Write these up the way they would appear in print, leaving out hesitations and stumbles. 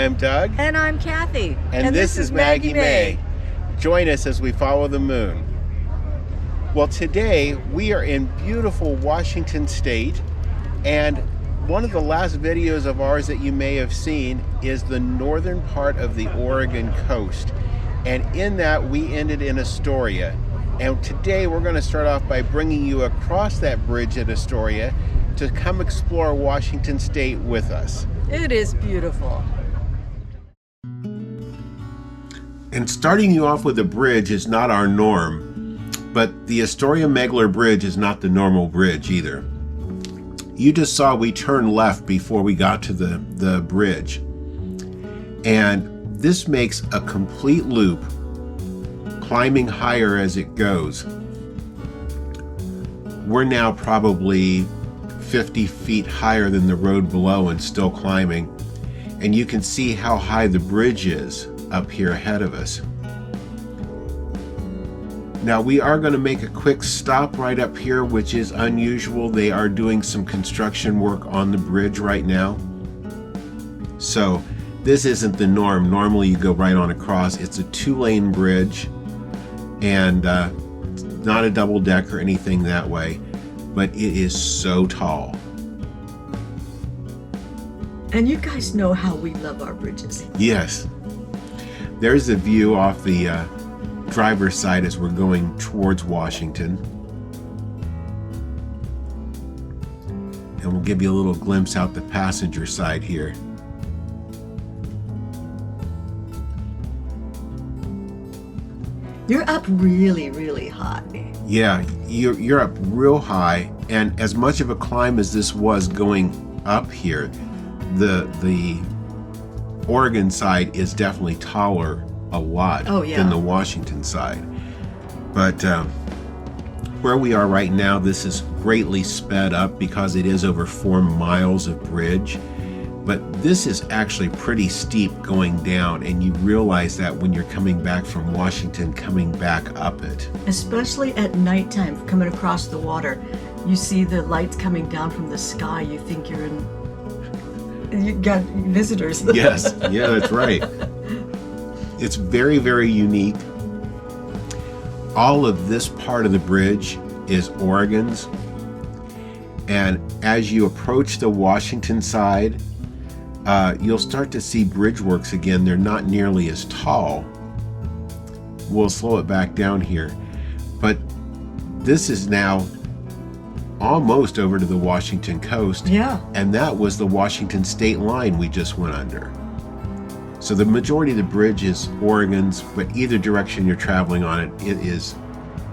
am Doug. And I'm Cathy. And this is Maggie Mae. Join us as we follow the moon. Well, today we are in beautiful Washington State, and one of the last videos of ours that you may have seen is the northern part of the Oregon coast. And in that, we ended in Astoria. And today we're going to start off by bringing you across that bridge at Astoria to come explore Washington State with us. It is beautiful. And starting you off with a bridge is not our norm, but the Astoria Megler Bridge is not the normal bridge either. You just saw we turned left before we got to the bridge. And this makes a complete loop, climbing higher as it goes. We're now probably 50 feet higher than the road below and still climbing. And you can see how high the bridge is up here ahead of us. Now we are going to make a quick stop right up here, which is unusual. They are doing some construction work on the bridge right now. So this isn't the norm. Normally you go right on across. It's a 2-lane bridge and not a double deck or anything that way, but it is so tall. And you guys know how we love our bridges. Yes. There's a view off the driver's side as we're going towards Washington. And we'll give you a little glimpse out the passenger side here. You're up really, really high. Yeah, you're up real high, and as much of a climb as this was going up here, the Oregon side is definitely taller a lot than the Washington side. But where we are right now, this is greatly sped up because it is over 4 miles of bridge. But this is actually pretty steep going down, and you realize that when you're coming back from Washington, coming back up it. Especially at nighttime, coming across the water, you see the lights coming down from the sky. You think you got visitors. Yes, yeah, that's right. It's very, very unique. All of this part of the bridge is Oregon's. And as you approach the Washington side, you'll start to see bridge works again. They're not nearly as tall. We'll slow it back down here. But this is now almost over to the Washington coast. Yeah. And that was the Washington state line we just went under. So the majority of the bridge is Oregon's, but either direction you're traveling on it, it is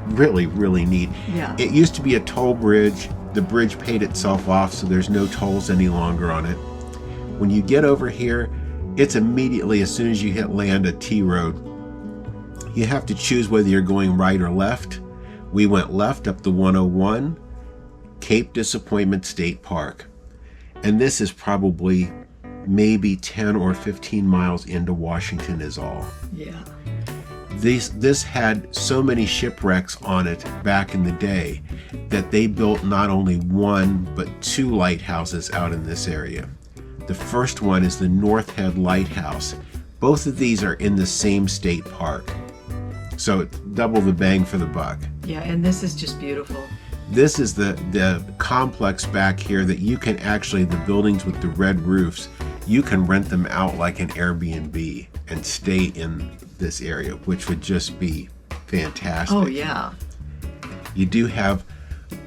really, really neat. Yeah. It used to be a toll bridge. The bridge paid itself off, so there's no tolls any longer on it. When you get over here, it's immediately, as soon as you hit land, a T road. You have to choose whether you're going right or left. We went left up the 101, Cape Disappointment State Park. And this is probably maybe 10 or 15 miles into Washington is all. Yeah. This had so many shipwrecks on it back in the day that they built not only 1 but 2 lighthouses out in this area. The first one is the North Head Lighthouse. Both of these are in the same state park. So double the bang for the buck. Yeah, and this is just beautiful. This is the complex back here that you can actually, the buildings with the red roofs, you can rent them out like an Airbnb and stay in this area, which would just be fantastic. Oh, yeah. You do have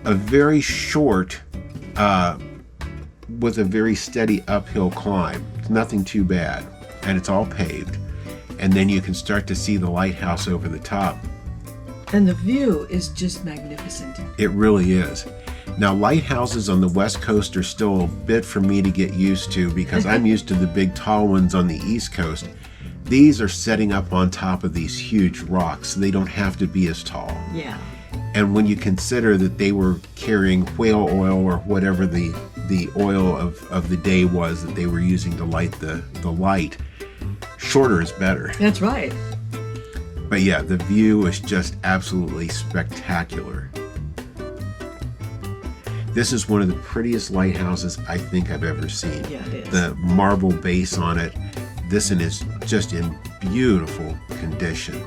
a very short, with a very steady uphill climb. It's nothing too bad, and it's all paved. And then you can start to see the lighthouse over the top. And the view is just magnificent. It really is. Now, lighthouses on the West Coast are still a bit for me to get used to because I'm used to the big tall ones on the East Coast. These are setting up on top of these huge rocks, so they don't have to be as tall. Yeah. And when you consider that they were carrying whale oil or whatever the oil of the day was that they were using to light the light, shorter is better. That's right. But yeah, the view is just absolutely spectacular. This is one of the prettiest lighthouses I think I've ever seen. Yeah, it is. The marble base on it This one is just in beautiful condition.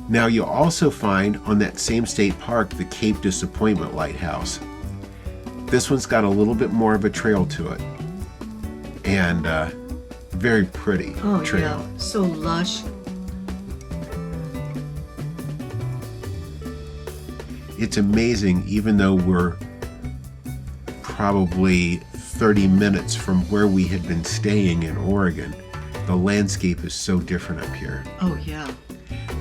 Now you'll also find on that same state park the Cape Disappointment Lighthouse. This one's got a little bit more of a trail to it, and very pretty trail. Yeah, so lush. It's amazing, even though we're probably 30 minutes from where we had been staying in Oregon, the landscape is so different up here. Oh yeah.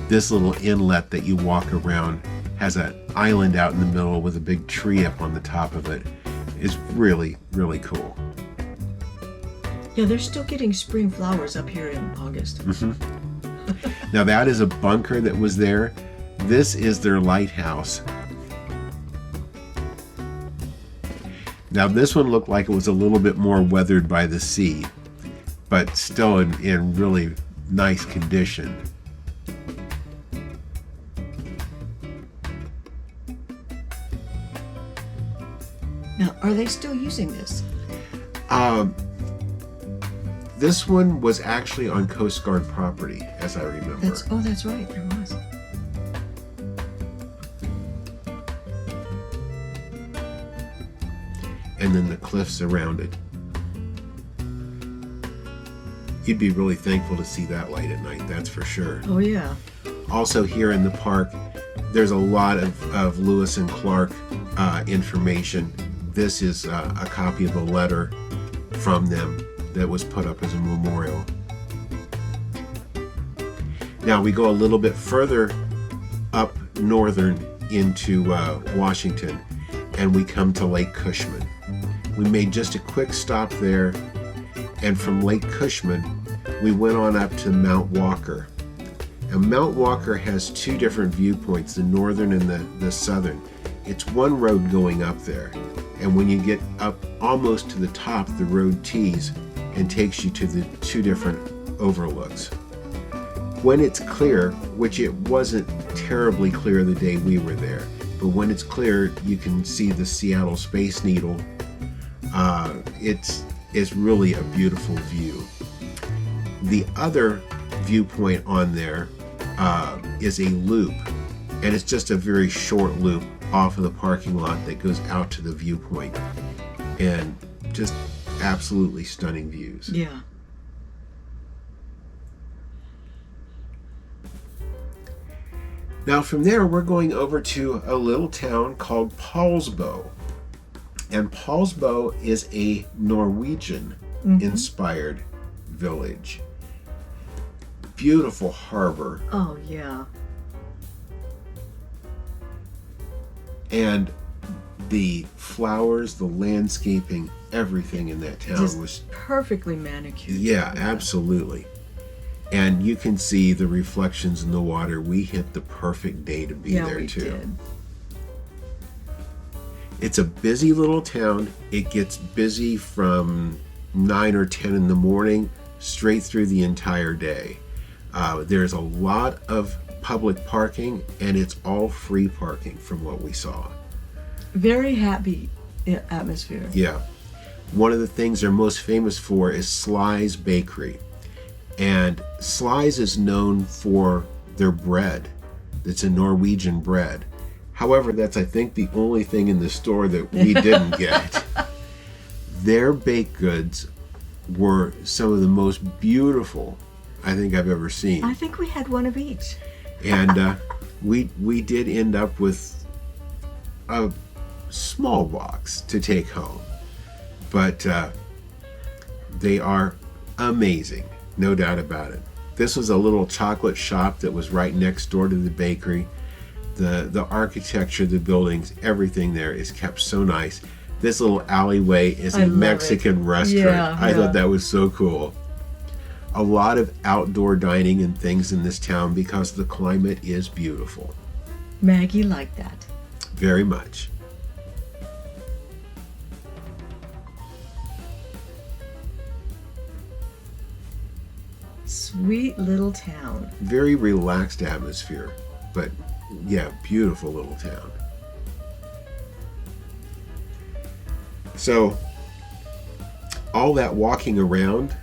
This little inlet that you walk around has an island out in the middle with a big tree up on the top of it. Is really, really cool. Yeah, they're still getting spring flowers up here in August. Now that is a bunker that was there. This is their lighthouse. Now this one looked like it was a little bit more weathered by the sea, but still in really nice condition. Now, are they still using this? This one was actually on Coast Guard property, as I remember. That's right, there was. And then the cliffs around it. You'd be really thankful to see that light at night, that's for sure. Oh yeah. Also here in the park, there's a lot of Lewis and Clark information. This is a copy of a letter from them that was put up as a memorial. Now we go a little bit further up northern into Washington, and we come to Lake Cushman. We made just a quick stop there, and from Lake Cushman we went on up to Mount Walker. And Mount Walker has two different viewpoints, the northern and the southern. It's one road going up there, and when you get up almost to the top, the road tees and takes you to the two different overlooks. When it's clear, which it wasn't terribly clear the day we were there, but when it's clear, you can see the Seattle Space Needle. It's really a beautiful view. The other viewpoint on there is a loop, and it's just a very short loop off of the parking lot that goes out to the viewpoint, and just absolutely stunning views. Yeah. Now from there we're going over to a little town called Poulsbo, and Poulsbo is a Norwegian inspired village. Beautiful harbor. Oh yeah. And the flowers, the landscaping, everything in that town Just was perfectly manicured. Yeah, absolutely. And you can see the reflections in the water. We hit the perfect day to be there too. Yeah, we did. It's a busy little town. It gets busy from 9 or 10 in the morning straight through the entire day. There's a lot of public parking, and it's all free parking from what we saw. Very happy atmosphere. Yeah. One of the things they're most famous for is Sluy's Bakery. And Sluys is known for their bread. It's a Norwegian bread. However, that's, I think, the only thing in the store that we didn't get. Their baked goods were some of the most beautiful I think I've ever seen. I think we had one of each. And we did end up with a small box to take home. But they are amazing, no doubt about it. This was a little chocolate shop that was right next door to the bakery. The architecture, the buildings, everything there is kept so nice. This little alleyway is a Mexican restaurant. Yeah, I thought that was so cool. A lot of outdoor dining and things in this town because the climate is beautiful. Maggie liked that. Very much. Sweet little town. Very relaxed atmosphere, but yeah, beautiful little town. So all that walking around,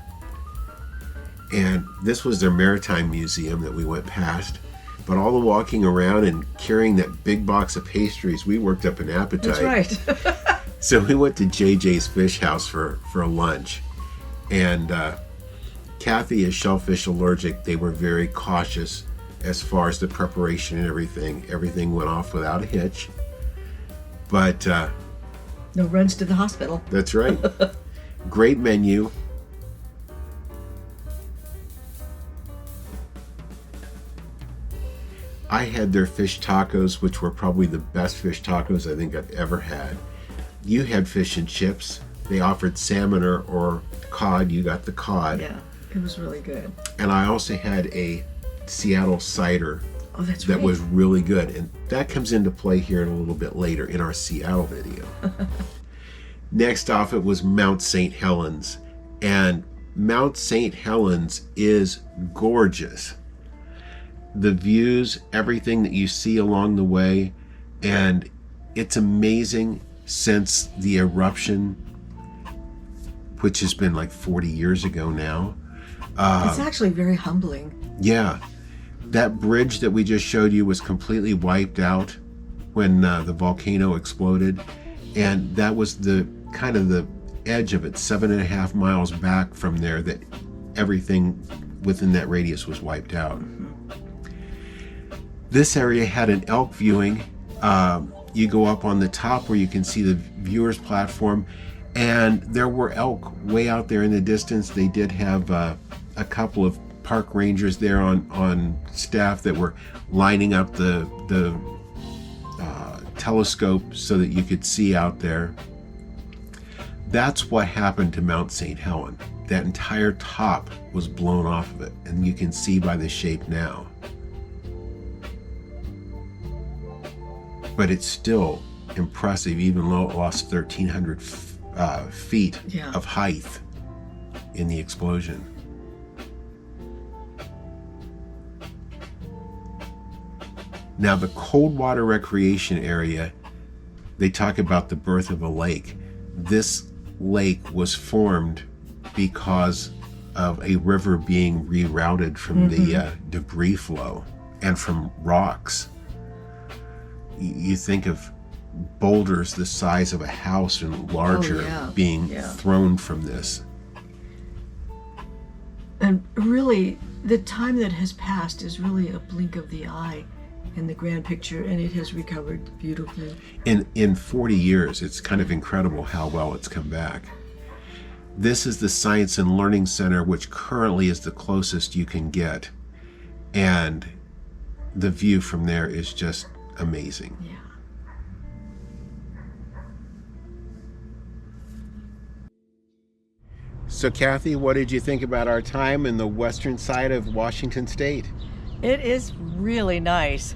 and this was their maritime museum that we went past, but all the walking around and carrying that big box of pastries, we worked up an appetite. That's right. So we went to JJ's Fish House for lunch, and Cathy is shellfish allergic. They were very cautious as far as the preparation and everything. Everything went off without a hitch. But no runs to the hospital. That's right. Great menu. I had their fish tacos, which were probably the best fish tacos I think I've ever had. You had fish and chips. They offered salmon or cod. You got the cod. Yeah, it was really good. And I also had a Seattle cider. Oh, that's that right. was really good. And that comes into play here in a little bit later in our Seattle video. Next off, it was Mt St Helens. And Mt St Helens is gorgeous. The views, everything that you see along the way, and it's amazing since the eruption, which has been like 40 years ago now. It's actually very humbling. Yeah. That bridge that we just showed you was completely wiped out when the volcano exploded. And that was the kind of the edge of it, 7.5 miles back from there, that everything within that radius was wiped out. This area had an elk viewing. You go up on the top where you can see the viewer's platform, and there were elk way out there in the distance. They did have a couple of park rangers there on staff that were lining up the telescope so that you could see out there. That's what happened to Mt St Helens. That entire top was blown off of it, and you can see by the shape now. But it's still impressive, even though it lost 1,300 feet of height in the explosion. Now, the cold water recreation area, they talk about the birth of a lake. This lake was formed because of a river being rerouted from the debris flow and from rocks. You think of boulders the size of a house and larger being thrown from this. And really, the time that has passed is really a blink of the eye in the grand picture, and it has recovered beautifully. In 40 years, it's kind of incredible how well it's come back. This is the Science and Learning Center, which currently is the closest you can get. And the view from there is just amazing. Yeah. So Cathy, what did you think about our time in the western side of Washington State? It is really nice.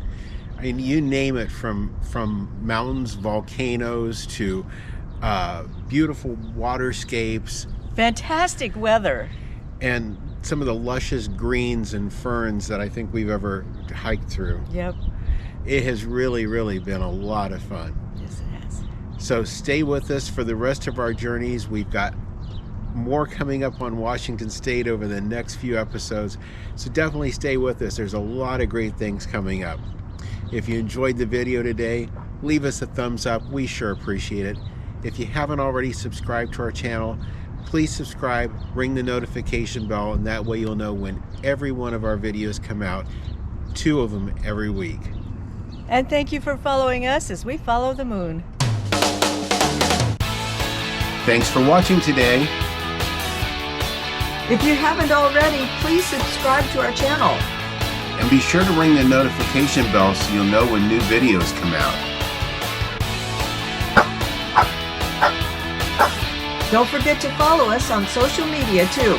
I mean, you name it, from mountains, volcanoes, to beautiful waterscapes. Fantastic weather. And some of the luscious greens and ferns that I think we've ever hiked through. Yep. It has really, really been a lot of fun. Yes, it has. So stay with us for the rest of our journeys. We've got more coming up on Washington State over the next few episodes. So definitely stay with us. There's a lot of great things coming up. If you enjoyed the video today, leave us a thumbs up. We sure appreciate it. If you haven't already subscribed to our channel, please subscribe, ring the notification bell, and that way you'll know when every one of our videos come out, 2 of them every week. And thank you for following us as we follow the moon. Thanks for watching today. If you haven't already, please subscribe to our channel. And be sure to ring the notification bell so you'll know when new videos come out. Don't forget to follow us on social media too.